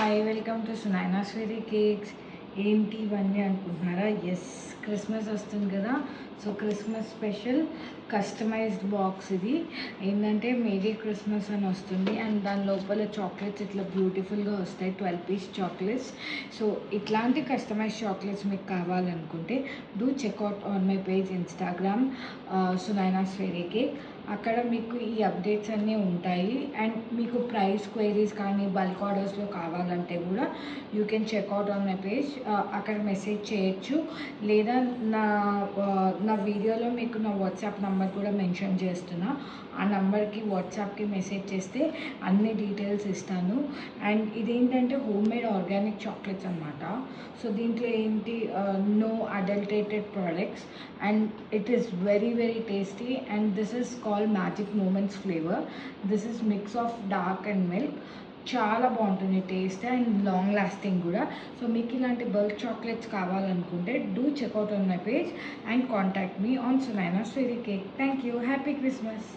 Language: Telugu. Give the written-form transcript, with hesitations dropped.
హాయ్ వెల్కమ్ టు సునైనా స్వీరీ కేక్స్. ఏంటి ఇవన్నీ అనుకుంటున్నారా? ఎస్, క్రిస్మస్ వస్తుంది కదా. So Christmas special customized box ఇది. ఏంటంటే మేరీ క్రిస్మస్ అని వస్తుంది అండ్ దాని లోపల చాక్లెట్స్ ఇట్లా బ్యూటిఫుల్గా వస్తాయి, 12 పీస్ చాక్లెట్స్. సో ఇట్లాంటి కస్టమైజ్ చాక్లెట్స్ మీకు కావాలనుకుంటే do check out on my page Instagram Sunaina స్వీరీ కేక్. అక్కడ మీకు ఈ అప్డేట్స్ అన్నీ ఉంటాయి అండ్ మీకు ప్రైస్ క్వైరీస్ కానీ బల్క్ ఆర్డర్స్లో కావాలంటే కూడా you can check out on my page. అక్కడ మెసేజ్ చేయొచ్చు, లేదా నా వీడియోలో మీకు నా వాట్సాప్ నెంబర్ కూడా మెన్షన్ చేస్తున్నా. ఆ నెంబర్కి వాట్సాప్కి మెసేజ్ చేస్తే అన్ని డీటెయిల్స్ ఇస్తాను. అండ్ ఇదేంటంటే హోమ్ మేడ్ ఆర్గానిక్ చాక్లెట్స్ అనమాట. సో దీంట్లో ఏంటి, no adulterated products and it is very very tasty. And this is called magic moments flavour. This is mix of dark and milk. చాలా బాగుంటుంది టేస్ట్ అండ్ లాంగ్ లాస్టింగ్ కూడా. సో మీకు ఇలాంటి బల్క్ చాక్లెట్స్ కావాలనుకుంటే do check out on my page and contact me on Sunaina స్వీరీ cake. Thank you. Happy Christmas.